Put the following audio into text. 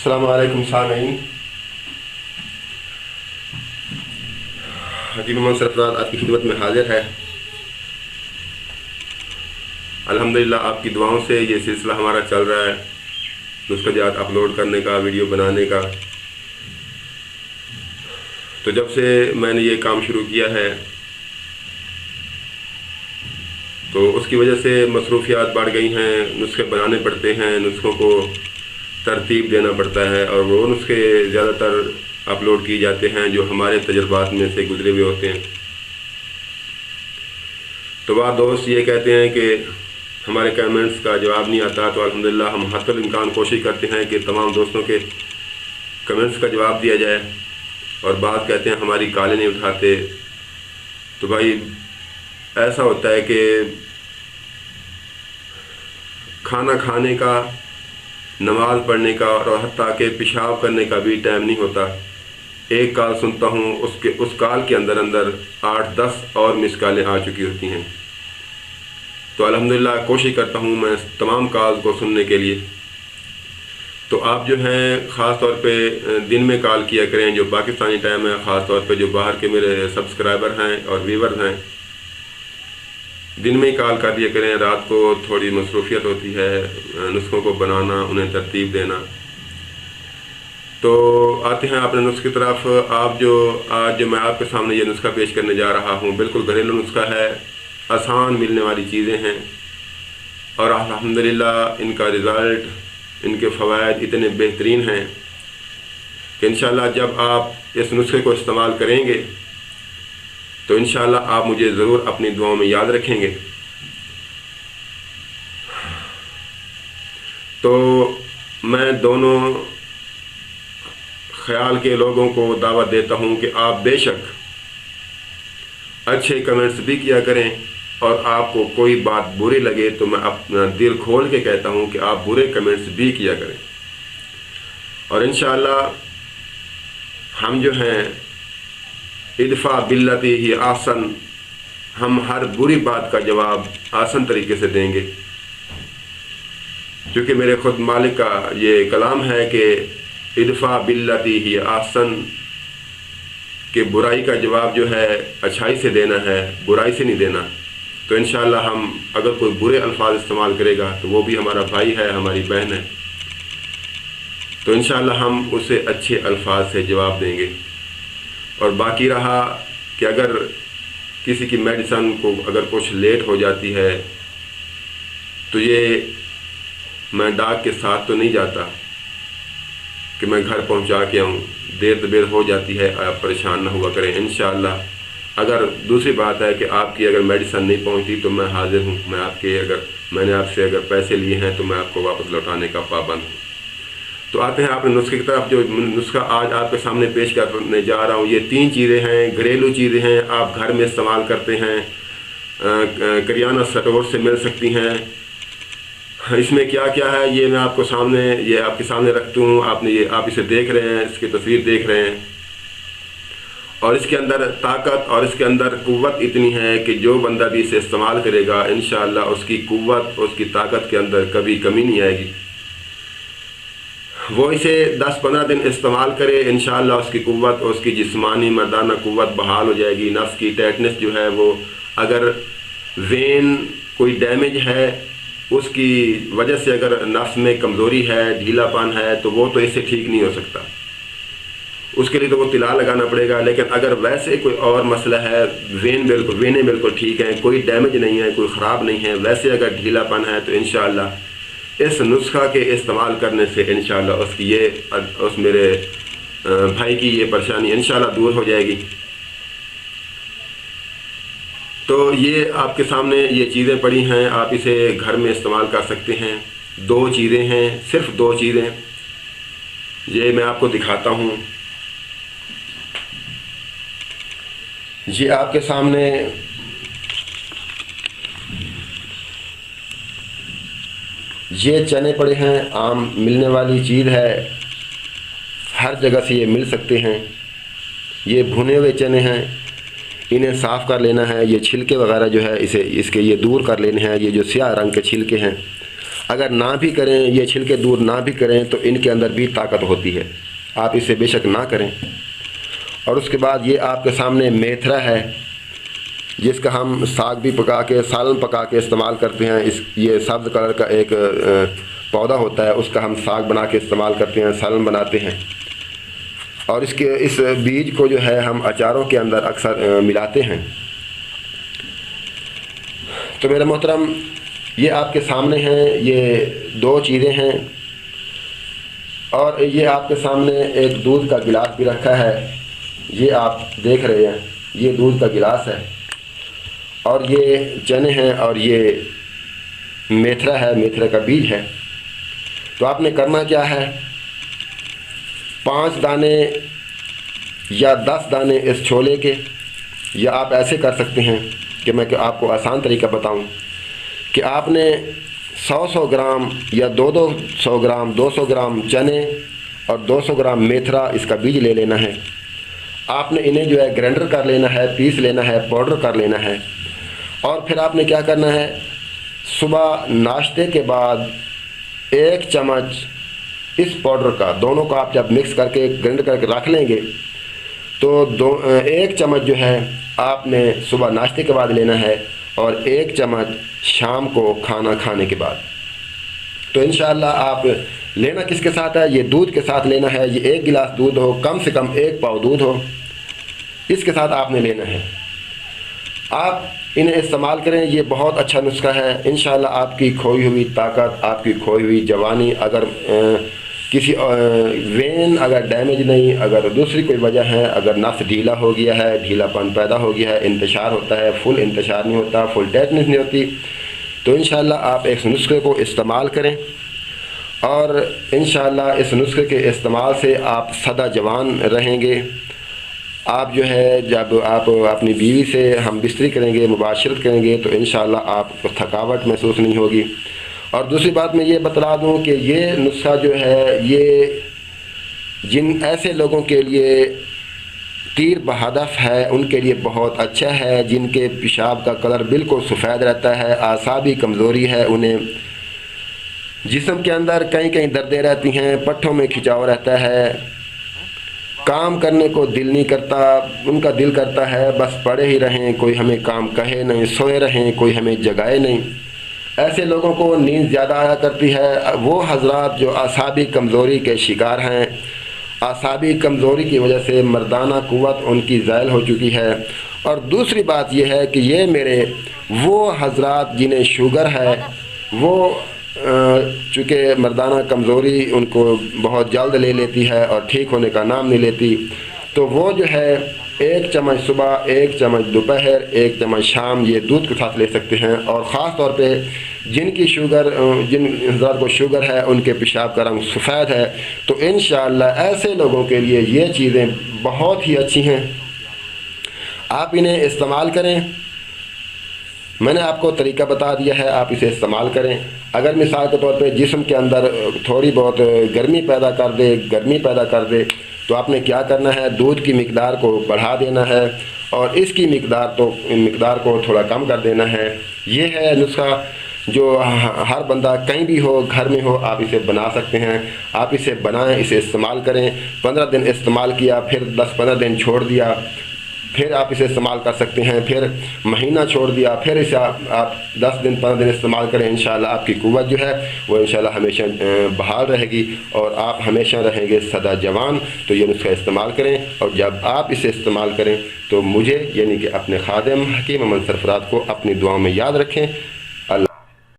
अस्सलामु अलैकुम सामीन। हकीम मोहम्मद सरफराज आपकी खिदमत में हाजिर है। अल्हम्दुलिल्लाह आपकी दुआओं से ये सिलसिला हमारा चल रहा है, नुस्ख़ाजात अपलोड करने का, वीडियो बनाने का। तो जब से मैंने ये काम शुरू किया है तो उसकी वजह से मसरूफियात बढ़ गई हैं, नुस्खे बनाने पड़ते हैं, नुस्खों को तरतीब देना पड़ता है और वो नुस्खे ज़्यादातर अपलोड किए जाते हैं जो हमारे तजुर्बात में से गुजरे हुए होते हैं। तो बाद दोस्त ये कहते हैं कि हमारे कमेंट्स का जवाब नहीं आता, तो अल्हम्दुलिल्लाह हम हद इम्कान कोशिश करते हैं कि तमाम दोस्तों के कमेंट्स का जवाब दिया जाए। और बात कहते हैं हमारी कॉलें नहीं उठाते। तो भाई ऐसा होता है कि खाना खाने का, नमाज़ पढ़ने का और हत्ता के पेशाब करने का भी टाइम नहीं होता। एक कॉल सुनता हूँ, उस कॉल के अंदर 8-10 और मिस कॉलें आ चुकी होती हैं। तो अल्हम्दुलिल्लाह कोशिश करता हूँ मैं तमाम कॉल्स को सुनने के लिए। तो आप जो हैं ख़ास तौर पे दिन में कॉल किया करें, जो पाकिस्तानी टाइम है। ख़ास तौर पे जो बाहर के मेरे सब्सक्राइबर हैं और व्यूवर्स हैं, दिन में ही कॉल कर दिया करें। रात को थोड़ी मसरूफियत होती है, नुस्खों को बनाना, उन्हें तरतीब देना। तो आते हैं अपने नुस्खे की तरफ। आज जो मैं आपके सामने ये नुस्खा पेश करने जा रहा हूँ, बिल्कुल घरेलू नुस्खा है, आसान मिलने वाली चीज़ें हैं और अल्हम्दुलिल्लाह इनका रिज़ल्ट, इनके फ़वाइद इतने बेहतरीन हैं कि इंशाअल्लाह जब आप इस नुस्खे को इस्तेमाल करेंगे तो इंशाअल्लाह आप मुझे ज़रूर अपनी दुआओं में याद रखेंगे। तो मैं दोनों ख्याल के लोगों को दावत देता हूं कि आप बेशक अच्छे कमेंट्स भी किया करें और आपको कोई बात बुरी लगे तो मैं अपना दिल खोल के कहता हूं कि आप बुरे कमेंट्स भी किया करें। और इंशाअल्लाह हम जो हैं इदफ़ा बिल्लती ही आसन, हम हर बुरी बात का जवाब आसान तरीके से देंगे। क्योंकि मेरे खुद मालिक का ये कलाम है कि इदफ़ा बिल्लती ही आसन, कि बुराई का जवाब जो है अच्छाई से देना है, बुराई से नहीं देना। तो इंशाअल्लाह हम अगर कोई बुरे अल्फाज इस्तेमाल करेगा तो वो भी हमारा भाई है, हमारी बहन है, तो इंशाअल्लाह हम उसे अच्छे अल्फाज से जवाब देंगे। और बाकी रहा कि अगर किसी की मेडिसिन को अगर कुछ लेट हो जाती है तो ये मैं डाक के साथ तो नहीं जाता कि मैं घर पहुंचा के आऊँ, देर दबेर हो जाती है, आप परेशान ना हुआ करें इंशाअल्लाह। अगर दूसरी बात है कि आपकी अगर मेडिसिन नहीं पहुंचती तो मैं हाजिर हूँ, मैं आपके मैंने आपसे अगर पैसे लिए हैं तो मैं आपको वापस लौटाने का पाबंद हूँ। तो आते हैं अपने नुस्खे की तरफ। जो नुस्खा आज आपके सामने पेश करने जा रहा हूँ, ये 3 चीज़ें हैं, घरेलू चीज़ें हैं, आप घर में इस्तेमाल करते हैं, करियाना स्टोर से मिल सकती हैं। इसमें क्या क्या है ये मैं आपके सामने रखता हूँ। आप इसे देख रहे हैं, इसकी तस्वीर देख रहे हैं। और इसके अंदर ताकत और इसके अंदर कुव्वत इतनी है कि जो बंदा भी इसे इस्तेमाल करेगा इंशाअल्लाह उसकी कुव्वत, उसकी ताकत के अंदर कभी कमी नहीं आएगी। वो इसे 10-15 दिन इस्तेमाल करे, इंशाअल्लाह उसकी कुव्वत, उसकी जिस्मानी मर्दाना कुव्वत बहाल हो जाएगी। नफ्स की टाइटनेस जो है वो, अगर वेन कोई डैमेज है उसकी वजह से अगर नफ्स में कमज़ोरी है, ढीलापन है, तो वो तो इससे ठीक नहीं हो सकता, उसके लिए तो वो तिला लगाना पड़ेगा। लेकिन अगर वैसे कोई और मसला है, वेनें बिल्कुल ठीक हैं, कोई डैमेज नहीं है, कोई ख़राब नहीं है, वैसे अगर ढीलापन है तो इंशाअल्लाह इस नुस्खा के इस्तेमाल करने से इंशाअल्लाह उस मेरे भाई की ये परेशानी इंशाअल्लाह दूर हो जाएगी। तो ये आपके सामने ये चीज़ें पड़ी हैं, आप इसे घर में इस्तेमाल कर सकते हैं। 2 चीज़ें हैं, सिर्फ 2 चीज़ें, ये मैं आपको दिखाता हूँ। ये आपके सामने ये चने पड़े हैं, आम मिलने वाली चीज़ है, हर जगह से ये मिल सकते हैं। ये भुने हुए चने हैं, इन्हें साफ़ कर लेना है। ये छिलके वगैरह जो है इसके ये दूर कर लेने हैं, ये जो स्याह रंग के छिलके हैं। अगर ना भी करें, ये छिलके दूर ना भी करें तो इनके अंदर भी ताकत होती है। आप इसे बेशक ना करें। और उसके बाद ये आपके सामने मेथरा है, जिसका हम साग भी पका के, सालन पका के इस्तेमाल करते हैं। ये सब्ज़ कलर का एक पौधा होता है, उसका हम साग बना के इस्तेमाल करते हैं, सालन बनाते हैं। और इस बीज को जो है हम अचारों के अंदर अक्सर मिलाते हैं। तो मेरे मोहतरम, ये आपके सामने हैं, ये 2 चीज़ें हैं। और ये आपके सामने एक दूध का गिलास भी रखा है, ये आप देख रहे हैं, ये दूध का गिलास है। और ये चने हैं और ये मेथरा है, मेथरा का बीज है। तो आपने करना क्या है, 5 दाने या 10 दाने इस छोले के, या आप ऐसे कर सकते हैं कि मैं आपको आसान तरीका बताऊं कि आपने 100 ग्राम या 200 ग्राम 200 ग्राम चने और 200 ग्राम मेथरा इसका बीज ले लेना है। आपने इन्हें जो है ग्राइंडर कर लेना है, पीस लेना है, पाउडर कर लेना है। और फिर आपने क्या करना है, सुबह नाश्ते के बाद 1 चम्मच इस पाउडर का, दोनों को आप जब मिक्स करके ग्राइंड करके रख लेंगे तो 1 चम्मच जो है आपने सुबह नाश्ते के बाद लेना है और 1 चम्मच शाम को खाना खाने के बाद। तो इंशाअल्लाह आप लेना किसके साथ है, ये दूध के साथ लेना है। ये 1 गिलास दूध हो, कम से कम 1 पाव दूध हो, इसके साथ आपने लेना है। आप इन्हें इस्तेमाल करें, ये बहुत अच्छा नुस्खा है। इंशाअल्लाह आपकी खोई हुई ताकत, आपकी खोई हुई जवानी, अगर किसी वेन अगर डैमेज नहीं, अगर दूसरी कोई वजह है, अगर नस ढीला हो गया है, ढीलापन पैदा हो गया है, इंतशार होता है, फुल इंतशार नहीं होता, फुल टाइटनेस नहीं होती, तो इंशाअल्लाह आप इस नुस्खे को इस्तेमाल करें। और इंशाअल्लाह इस नुस्खे के इस्तेमाल से आप सदा जवान रहेंगे। आप जो है जब आप अपनी बीवी से हम बिस्तरी करेंगे, मुबाशरत करेंगे, तो इंशाअल्लाह आपको थकावट महसूस नहीं होगी। और दूसरी बात मैं ये बतला दूं कि ये नुस्खा जो है, ये जिन ऐसे लोगों के लिए तीर बहदफ है उनके लिए बहुत अच्छा है, जिनके पेशाब का कलर बिल्कुल सफ़ेद रहता है, आसाबी कमज़ोरी है, उन्हें जिस्म के अंदर कहीं कहीं दर्दें रहती हैं, पट्ठों में खिंचाव रहता है, काम करने को दिल नहीं करता, उनका दिल करता है बस पड़े ही रहें, कोई हमें काम कहे नहीं, सोए रहें, कोई हमें जगाए नहीं। ऐसे लोगों को नींद ज़्यादा आया करती है। वो हजरात जो आसाबी कमज़ोरी के शिकार हैं, आसाबी कमज़ोरी की वजह से मर्दाना कुव्वत उनकी ज़ायल हो चुकी है। और दूसरी बात यह है कि ये मेरे वो हजरात जिन्हें शुगर है, वो चूँकि मर्दाना कमज़ोरी उनको बहुत जल्द ले लेती है और ठीक होने का नाम नहीं लेती, तो वो जो है 1 चम्मच सुबह, 1 चम्मच दोपहर, 1 चम्मच शाम ये दूध के साथ ले सकते हैं। और ख़ास तौर पे जिनकी शुगर, जिन हज़रात को शुगर है, उनके पेशाब का रंग सफ़ेद है, तो इंशाअल्लाह ऐसे लोगों के लिए ये चीज़ें बहुत ही अच्छी हैं। आप इन्हें इस्तेमाल करें। मैंने आपको तरीका बता दिया है, आप इसे इस्तेमाल करें। अगर मिसाल के तौर पे जिस्म के अंदर थोड़ी बहुत गर्मी पैदा कर दे तो आपने क्या करना है, दूध की मिकदार को बढ़ा देना है और इसकी मिकदार को थोड़ा कम कर देना है। ये है नुस्खा जो हर बंदा कहीं भी हो, घर में हो, आप इसे बना सकते हैं। आप इसे बनाएं, इसे इस्तेमाल करें। 15 दिन इस्तेमाल किया, फिर 10-15 दिन छोड़ दिया, फिर आप इसे इस्तेमाल कर सकते हैं, फिर महीना छोड़ दिया, फिर इसे आप 10 दिन 15 दिन इस्तेमाल करें। इंशाअल्लाह आपकी कुव्वत जो है वो इंशाअल्लाह हमेशा बहाल रहेगी और आप हमेशा रहेंगे सदा जवान। तो ये नुस्खा इस्तेमाल करें और जब आप इसे इस्तेमाल करें तो मुझे यानी कि अपने खादिम हकीम अहमद सरफराज को अपनी दुआओं में याद रखें।